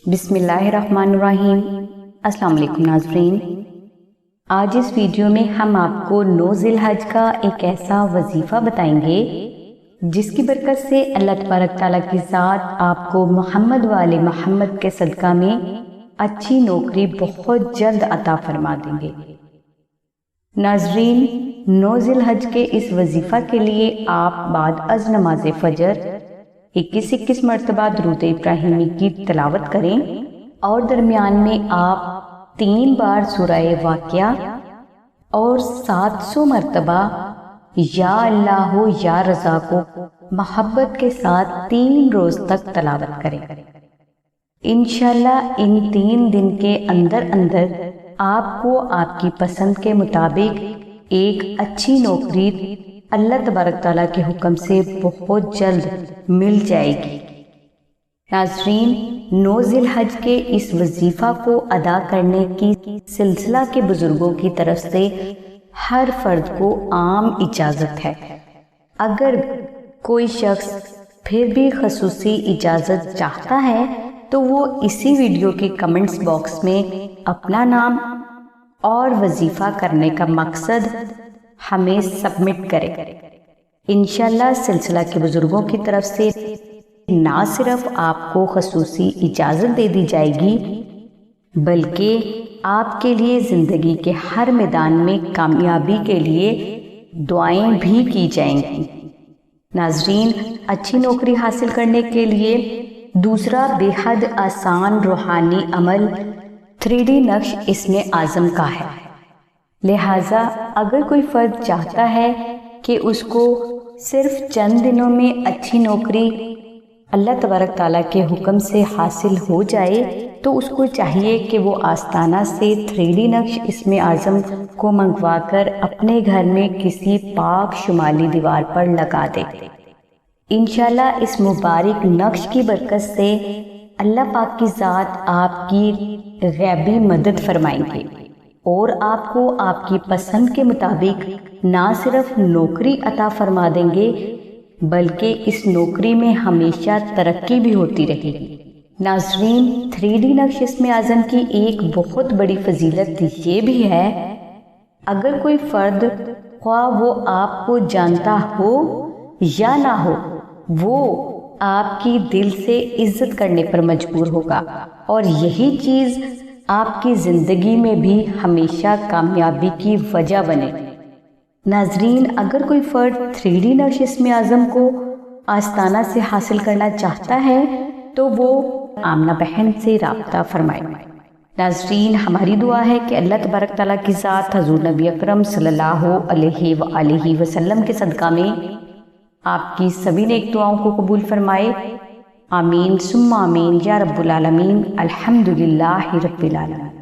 بسم اللہ الرحمن الرحیم۔ السلام علیکم ناظرین، آج اس ویڈیو میں ہم آپ کو 9 ذی الحج کا ایک ایسا وظیفہ بتائیں گے جس کی برکت سے اللہ تبارک تعالیٰ کی ذات آپ کو محمد والے محمد کے صدقہ میں اچھی نوکری بہت جلد عطا فرما دیں گے۔ ناظرین، 9 ذی الحج کے اس وظیفہ کے لیے آپ بعد از نماز فجر 21 مرتبہ درود ابراہیمی کی تلاوت کریں اور درمیان میں آپ 3 بار سورہ واقعہ اور 700 مرتبہ یا اللہ یا رزاق محبت کے ساتھ 3 روز تک تلاوت کریں۔ انشاءاللہ ان 3 دن کے اندر آپ کو آپ کی پسند کے مطابق ایک اچھی نوکری اللہ تبارک تعالیٰ کے حکم سے بہت جلد مل جائے گی۔ ناظرین، 9 ذی الحج کے اس وظیفہ کو ادا کرنے کی سلسلہ کے بزرگوں کی طرف سے ہر فرد کو عام اجازت ہے۔ اگر کوئی شخص پھر بھی خصوصی اجازت چاہتا ہے تو وہ اسی ویڈیو کے کمنٹس باکس میں اپنا نام اور وظیفہ کرنے کا مقصد ہمیں سبمٹ کرے۔ انشاءاللہ سلسلہ کے بزرگوں کی طرف سے نہ صرف آپ کو خصوصی اجازت دے دی جائے گی بلکہ آپ کے لیے زندگی کے ہر میدان میں کامیابی کے لیے دعائیں بھی کی جائیں گی۔ ناظرین، اچھی نوکری حاصل کرنے کے لیے دوسرا بے حد آسان روحانی عمل 3D نقش اسم اعظم کا ہے۔ لہٰذا اگر کوئی فرد چاہتا ہے کہ اس کو صرف چند دنوں میں اچھی نوکری اللہ تبارک تعالیٰ کے حکم سے حاصل ہو جائے تو اس کو چاہیے کہ وہ آستانہ سے 3D نقش اسم اعظم کو منگوا کر اپنے گھر میں کسی پاک شمالی دیوار پر لگا دے۔ انشاءاللہ اس مبارک نقش کی برکت سے اللہ پاک کی ذات آپ کی غیبی مدد فرمائیں گے اور آپ کو آپ کی پسند کے مطابق نہ صرف نوکری عطا فرما دیں گے بلکہ اس نوکری میں ہمیشہ ترقی بھی ہوتی رہے گی۔ ناظرین، 3D نقش اسم اعظم کی ایک بہت بڑی فضیلت یہ بھی ہے، اگر کوئی فرد خواہ وہ آپ کو جانتا ہو یا نہ ہو وہ آپ کی دل سے عزت کرنے پر مجبور ہوگا اور یہی چیز آپ کی زندگی میں بھی ہمیشہ کامیابی کی وجہ بنے۔ ناظرین، اگر کوئی فرد 3D نقش اسم اعظم کو آستانہ سے حاصل کرنا چاہتا ہے تو وہ آمنہ بہن سے رابطہ فرمائے۔ ناظرین، ہماری دعا ہے کہ اللہ تبارک تعالیٰ کی ذات حضور نبی اکرم صلی اللہ علیہ وآلہ وسلم کے صدقہ میں آپ کی سبھی نیک دعاؤں کو قبول فرمائے۔ آمین ثم آمین یا رب العالمین۔ الحمدللہ رب العالمین۔